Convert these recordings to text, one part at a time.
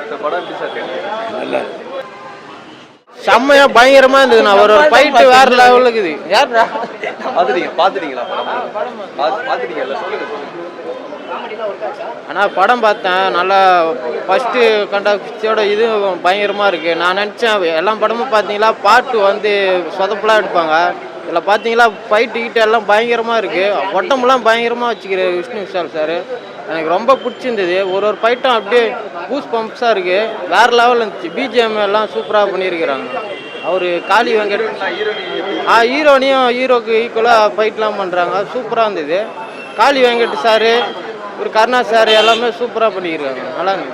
இந்த படம் எப்படி சார் நல்லா செம்மையா பயங்கரமா இருந்ததுண்ணா. ஒரு ஃபைட்டு வேற லெவலுக்கு இது. யாருடா பாத்துட்டீங்களா பாத்துட்டீங்கல்ல, சொல்லுங்க. ஆனால் படம் பார்த்தேன், நல்லா ஃபஸ்ட்டு கண்டாக்டோட இது பயங்கரமாக இருக்குது. நான் நினச்சேன் எல்லா படமும் பார்த்தீங்களா பாட்டு வந்து சொதப்பெல்லாம் எடுப்பாங்க. இதில் பார்த்தீங்களா ஃபைட்டு கிட்ட எல்லாம் பயங்கரமாக இருக்குது. உடம்புலாம் பயங்கரமாக வச்சுக்கிறாரு விஷ்ணு விஷால் சார். எனக்கு ரொம்ப பிடிச்சிருந்தது. ஒரு ஃபைட்டும் அப்படியே பூஸ் பம்ப்ஸாக இருக்குது. வேறு லெவலில் இருந்துச்சு. பிஜிஎம் எல்லாம் சூப்பராக பண்ணியிருக்கிறாங்க. அவர் காளி வெங்கட் ஹீரோனையும் ஹீரோக்கு ஈக்குவலாக ஃபைட்லாம் பண்ணுறாங்க. சூப்பராக இருந்தது. காளி வெங்கட் சார், ஒரு கருணா சார் எல்லாமே சூப்பராக பண்ணிக்கிறாங்க. நல்லா இருக்கு.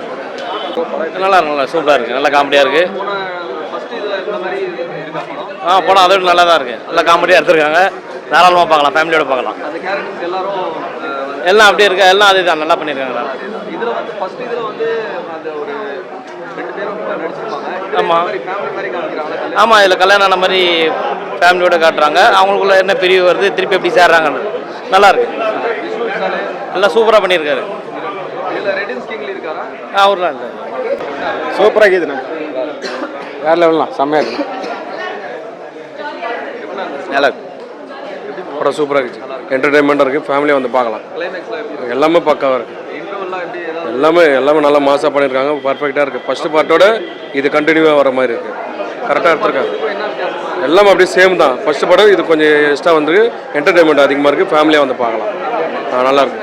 நல்லா சூப்பராக இருக்குது. நல்லா காமெடியாக இருக்குது. படம் அதை விட நல்லா தான் இருக்குது. நல்லா காமெடியாக எடுத்துருக்காங்க. தாராளமாக பார்க்கலாம், ஃபேமிலியோட பார்க்கலாம். எல்லாம் அப்படியே இருக்கா, எல்லாம் அதே தான் நல்லா பண்ணியிருக்காங்க. ஆமாம் ஆமாம், இதில் கல்யாணம் ஆன மாதிரி ஃபேமிலியோடு காட்டுறாங்க. அவங்களுக்குள்ள என்ன பிரிவு வருது, திருப்பி எப்படி சேர்றாங்கன்னு நல்லா இருக்கு. நல்லா சூப்பராக பண்ணியிருக்காரு. அவர்லாம் இல்லை, சூப்பராக இருக்குதுண்ணா. வேறு லெவல்லாம் செம்மையாக இருக்குது. நல்லா இருக்கு. படம் சூப்பராக இருக்குது. என்டர்டைன்மெண்ட்டாக இருக்குது. ஃபேமிலியாக வந்து பார்க்கலாம். எல்லாமே பக்காவாக இருக்குது. எல்லாமே நல்லா மாசாக பண்ணியிருக்காங்க. பர்ஃபெக்டாக இருக்குது. ஃபஸ்ட்டு பார்ட்டோட இது கண்டினியூவாக வர மாதிரி இருக்குது. கரெக்டாக எடுத்துருக்காங்க. எல்லாமே அப்படியே சேம் தான். ஃபஸ்ட்டு படம் இது கொஞ்சம் எக்ஸ்ட்ரா வந்து என்டர்டைன்மெண்ட் அதிகமாக இருக்குது. ஃபேமிலியாக வந்து பார்க்கலாம். நல்லாயிருக்கு.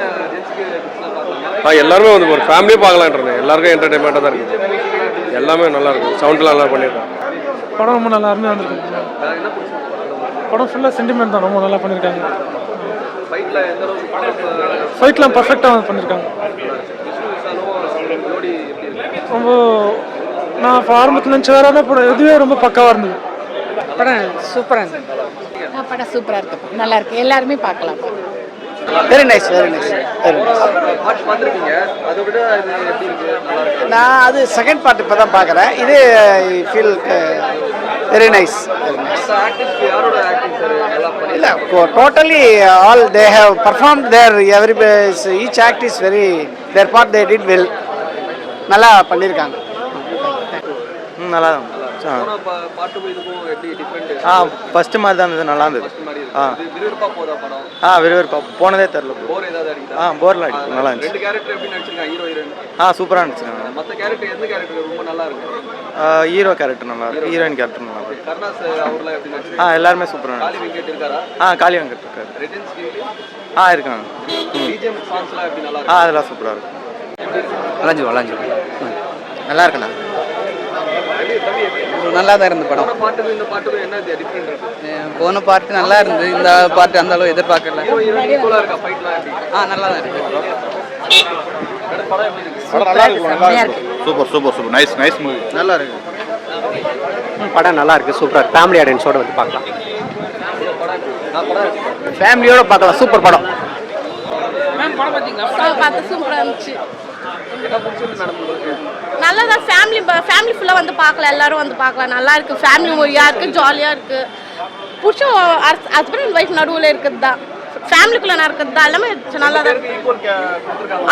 எல்லாருமே வந்து ஒரு ஃபேமிலியே பார்க்கலான்றது. எல்லாருக்கும் என்டர்டைன்மெண்ட்டாக தான் இருக்குது. எல்லாமே நல்லாயிருக்கும். சவுண்ட்லாம் நல்லா பண்ணியிருக்காங்க. படம் ரொம்ப நல்லா அருமையாக வந்திருக்கு. படம் ஃபுல்லாக சென்டிமெண்ட் தான். ரொம்ப நல்லா பண்ணியிருக்காங்க. ஃபைட்லாம் பர்ஃபெக்டாக பண்ணியிருக்காங்க. ரொம்ப நான் ஆரம்பத்தில் நினச்ச வேற படம் இதுவே ரொம்ப பக்காவாக இருந்தது. படம் சூப்பராக இருந்தது. படம் சூப்பராக இருக்குது. நல்லா இருக்குது. எல்லாருமே பார்க்கலாம். Very nice. நான் அது செகண்ட் பார்ட் இப்போ தான் பார்க்குறேன். இது ஃபீல் வெரி நைஸ். இல்லை, totally all they have perform their every each act is very their part they did well. நல்லா பண்ணியிருக்காங்க. நல்லா தான். ஃபஸ்ட்டு மாதிரி தான் இருந்தது. நல்லா இருந்தது. விறுவிறுப்பாக போனதே தெரில. போர்லாம் அடிக்கும். நல்லா இருந்துச்சு. சூப்பராக இருந்துச்சு. ஹீரோ கேரக்டர் நல்லா இருக்கு. ஹீரோயின் கேரக்டர் நல்லா இருக்கு. எல்லாருமே சூப்பராக இருந்துச்சு. காளி வெங்கட் இருக்காரு. இருக்காங்க. அதெல்லாம் சூப்பராக இருக்கு. வளைஞ்சு நல்லா இருக்குண்ணா. நல்லா தான் இருந்தது படம். போன பாட்டு நல்லா இருந்தது. இந்த பாட்டு அந்த அளவு எதிர்பார்க்கல. நல்லா தான் இருக்கு. Super nice movie. நல்லா இருக்கு. படம் நல்லா இருக்குது. சூப்பராக இருக்குது. ஃபேமிலி ஆடியன்ஸோட வந்து பார்க்கலாம். ஃபேமிலியோட பார்க்கலாம். சூப்பர் படம். சூப்பராக இருந்துச்சு. நல்லதான். ஃபேமிலி ஃபுல்லாக வந்து பார்க்கலாம். எல்லாரும் வந்து பார்க்கலாம். நல்லா இருக்கு. ஃபேமிலி மூவியாக இருக்குது. ஜாலியாக இருக்குது. புருஷன் ஹஸ்பண்ட் அண்ட் ஒய்ஃப் நடுவில் இருக்கிறது தான். ஃபேமிலிக்குள்ளே நடக்கிறது தான். எல்லாமே நல்லா தான் இருக்கு.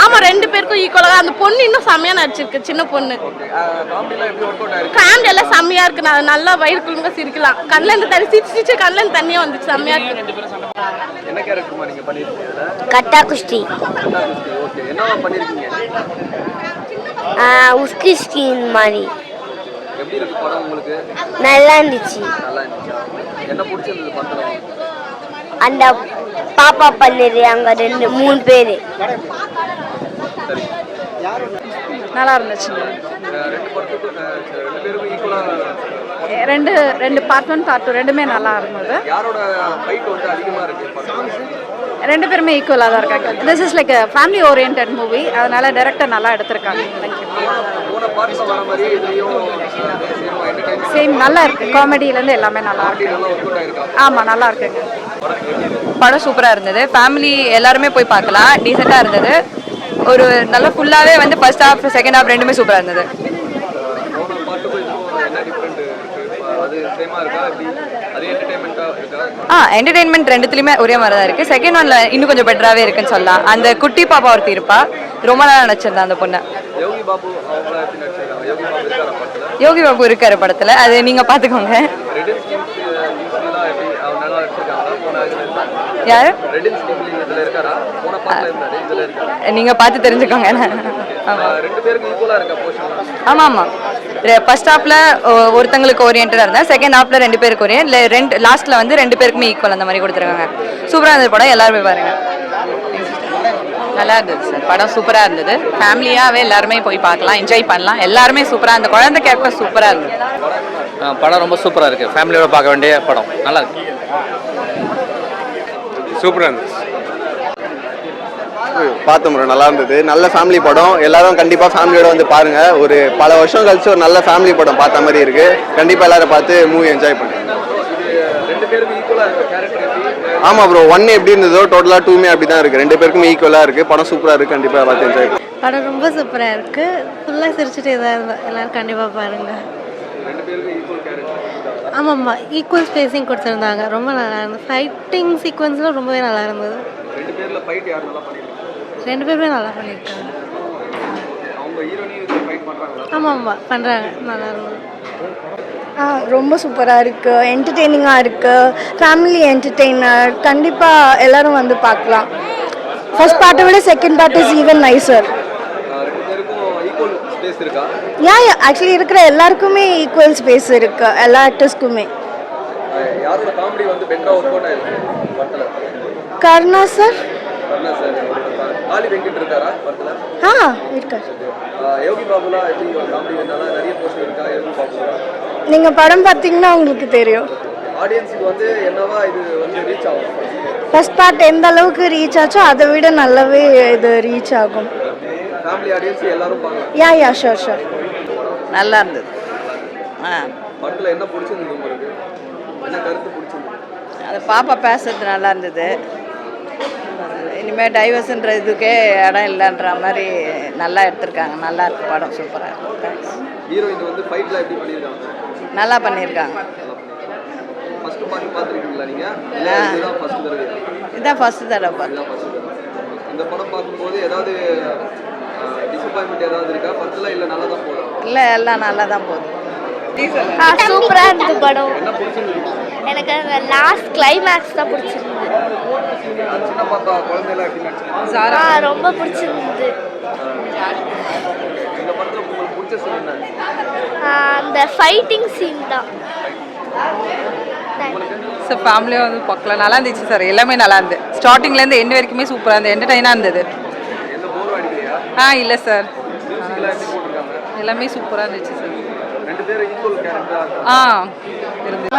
ஆமாம், 2 பேருக்கும் ஈக்குவலாக. அந்த பொண்ணு இன்னும் செம்மையாக நடிச்சிருக்கு. சின்ன பொண்ணு காமெடி எல்லாம் செம்மையாக இருக்கு. நல்லா வயிறுக்குள்ள சிரிக்கலாம். கண்ணிலேருந்து தண்ணி சிரிச்சு கண்ணிலேருந்து தண்ணியாக வந்துச்சு. செம்மையாக இருக்கு. கட்டா குஸ்தி உஸ்கி ஸ்கின் மாதிரி நல்லா இருந்துச்சு. அந்த பாப்பா பன்னீர் அங்க 2-3 பேரு நல்லா இருந்துச்சு. ரெண்டு பார்ட் 1 பார்ட் 2 ரெண்டுமே நல்லா இருந்தது. 2 பேருமே ஈக்குவலாக தான் இருக்காங்க. This is like family orient movie. அதனால டைரக்டர் நல்லா எடுத்திருக்காங்க. சேம் நல்லா இருக்கு. காமெடியிலேருந்து எல்லாமே நல்லா இருக்கு. ஆமாம், நல்லா இருக்குங்க. படம் சூப்பராக இருந்தது. ஃபேமிலி எல்லாருமே போய் பார்க்கலாம். டீசெண்டாக இருந்தது. ஒரு நல்ல ஃபுல்லாகவே வந்து ஃபர்ஸ்ட் ஹாஃப் செகண்ட் ஹாஃப் ரெண்டுமே சூப்பராக இருந்தது. என்டர்டைன்மெண்ட் ரெண்டுத்துலையுமே ஒரே மாதிரி தான் இருக்குது. செகண்ட் ஒன்ல இன்னும் கொஞ்சம் பெட்டராகவே இருக்குன்னு சொல்லலாம். அந்த குட்டி பாப்பா ஒருத்தி இருப்பா, ரொம்ப நல்லா நடிச்சிருந்தேன் அந்த பொண்ணை. யோகி பாபு அவங்கள எப்படி நடிச்சிருக்காங்க? யோகி பாபு இருக்காரா படத்துல? யோகி பாபு இருக்காரு படத்தில், அது நீங்கள் பார்த்துக்கோங்க. ரெடின் ஸ்கிம்ஸ்லாம் எப்படி அவங்க நல்லா நடிச்சிருக்காங்களா? போன இதுல இருந்தா யார்? ரெடின் ஸ்கிம்லிங் இதுல இருக்காரா? போன பாட்டுல இருந்தாரு, இதுல இருக்காரா? நீங்கள் பார்த்து தெரிஞ்சுக்கோங்க. ஆமாம் ரெண்டு பேருக்கு ஈக்குவலா இருக்கா போர்ஷன்? ஆமாம் ஆமாம். ஃபர்ஸ்ட் ஹாஃபில் ஒருத்தங்களுக்கு ஓரியன்டாக இருந்தால், செகண்ட் ஹாஃபில் 2 பேருக்கு ஓரியன்ட், லாஸ்ட்டில் வந்து 2 பேருக்குமே ஈக்குவல் அந்த மாதிரி கொடுத்துருக்காங்க. சூப்பராக இருந்தது படம், எல்லாருமே பாருங்கள். நல்லா இருந்தது சார், படம் சூப்பராக இருந்தது. ஃபேமிலியாகவே எல்லாருமே போய் பார்க்கலாம், என்ஜாய் பண்ணலாம். எல்லாருமே சூப்பராக, அந்த குழந்தை கேரக்டர் சூப்பராக இருந்தது. படம் ரொம்ப சூப்பராக இருக்குது, ஃபேமிலியோட பார்க்க வேண்டிய படம், நல்லா இருக்கு. சூப்பராக இருந்துச்சு. பார்த்தோம் ப்ரோ, நல்லா இருந்தது. நல்ல ஃபேமிலி படம், எல்லாரும் கண்டிப்பாக ஃபேமிலியோட வந்து பாருங்க. ஒரு பல வருஷம் கழிச்சு ஒரு நல்ல ஃபேமிலி படம் பார்த்த மாதிரி இருக்கு. கண்டிப்பாக எல்லாரும் பார்த்து மூவி என்ஜாய் பண்ணுங்க. ரெண்டு பேருக்கு ஈக்குவலா இருக்க கேரக்டர் எப்படி? ஆமாம் ப்ரோ, 1 எப்படி இருந்ததோ டோட்டலாக 2மே அப்படி தான் இருக்குது. 2 பேருக்குமே ஈக்குவலாக இருக்குது. படம் சூப்பராக இருக்குது, கண்டிப்பாக பார்த்து என்ஜாய் பண்ணுங்க. படம் ரொம்ப சூப்பராக இருக்குது, ஃபுல்லாக சிரிச்சுட்டே தான் இருந்தோம். எல்லோரும் கண்டிப்பாக பாருங்கள். ரெண்டு பேருக்கு ஈக்குவல் கேரக்டர்? ஆமாம்மா, ஈக்குவல் ஸ்பேஸிங் கொடுத்துருந்தாங்க, ரொம்ப நல்லா இருந்தது. ஃபைட்டிங் சீக்வன்ஸ்லாம் ரொம்பவே நல்லா இருந்தது. ரெண்டு பேர்ல ஃபைட் யார் நல்லா பண்ணிருக்காங்க? 2 பேருமே நல்லா பண்ணியிருக்காங்க. அவங்க ஹீரோனையும் ஃபைட் பண்றாங்களா? ஆமாம்மா, பண்ணுறாங்க, நல்லா இருந்தது. ரொம்ப சூப்பராக இருக்குது, என்டர்டெய்னிங்காக இருக்குது, ஃபேமிலி என்டர்டெய்னர். கண்டிப்பாக எல்லோரும் வந்து பார்க்கலாம். ஃபர்ஸ்ட் பார்ட்டை விட second part is even NISER. ரெண்டு பேருக்கும் ஈக்குவல் ஸ்பேஸ் இருக்கா? ஆக்சுவலி இருக்கிற எல்லாருக்குமே ஈக்குவல் ஸ்பேஸ் இருக்குது, எல்லா ஆக்டர்ஸ்க்குமே. யாரோட காமெடி வந்து பெட்டரா ஒர்க் அவுட் ஆயிருக்கு படத்துல? கருணா சார். கருணா சார். காளி வெங்கட் இருக்காரா படத்துல? இருக்கார். யோகி பாபுலாம் எப்படி காமெடி பண்ணால நிறைய போஸ்ட் இருக்கா யோகி பாபுல? நீங்கள் படம் பார்த்தீங்கன்னா உங்களுக்கு தெரியும். ஆடியன்ஸுக்கு வந்து என்னவா இது வந்து ரீச் ஆகும்? ஃபர்ஸ்ட் பார்ட் எந்த அளவுக்கு ரீச் ஆச்சோ அதை விட நல்லாவே இது ரீச் ஆகும். ஃபேமிலி ஆடியன்ஸ் எல்லாரும் பார்க்கலாம். யா ஷோர். நல்லா இருந்தது. படத்துல என்ன பிடிச்சிருந்தது உங்களுக்கு? என்ன கருத்து பிடிச்சிருந்தது? அது பாப்பா பேசுறது நல்லா இருந்தது. இனிமேல் டைவர்ஸ்ன்ற இதுக்கே இடம் இல்லைன்ற மாதிரி நல்லா எடுத்திருக்காங்க. நல்லா இருக்கு படம், சூப்பராக இருக்கு. தேங்க்ஸ். ஹீரோயின் வந்து ஃபைட்லாம் எப்படி பண்ணியிருக்காங்க? நல்லா பண்ணியிருக்காங்க. ஃபர்ஸ்ட் பார்ட் பார்த்துருக்கீங்களா நீங்க? இல்ல இதுதான் ஃபர்ஸ்ட் தடவை? இதுதான் ஃபர்ஸ்ட் தடவை பார்த்தேன். இந்த படம் பார்க்கும்போது ஏதாவது டிசப்பாயின்மெண்ட் ஏதாவது இருக்கா படத்துல? இல்ல நல்லா தான் போகுது? இல்லை, எல்லாம் நல்லா தான் போகுது. சூப்பராக இருந்தது படம். என்ன பிடிச்சிருந்தது? எனக்கு அந்த லாஸ்ட் கிளைமேக்ஸ் தான் பிடிச்சிருந்தது. சின்ன பாப்பா குழந்தைலாம் எப்படி நடிச்சிருக்காங்க? ரொம்ப பிடிச்சிருந்தது. இந்த படத்துல உங்களுக்கு பிடிச்ச சீன் என்ன? அந்த ஃபைட்டிங் சீன் தான். சார் ஃபேமிலியாக வந்து பார்க்கலாம், நல்லா இருந்துச்சு சார். எல்லாமே நல்லா இருந்தது, ஸ்டார்டிங்லேருந்து எண்டு வரைக்குமே சூப்பராக இருந்தது, என்டர்டைனாக இருந்தது. எந்த போர் அடிக்கலையா? இல்லை சார், மியூசிக்லாம் எப்படி போட்டிருக்காங்க? எல்லாமே சூப்பராக இருந்துச்சு சார். ரெண்டு பேரும் ஈக்குவல் கேரக்டரா? இருந்துச்சு.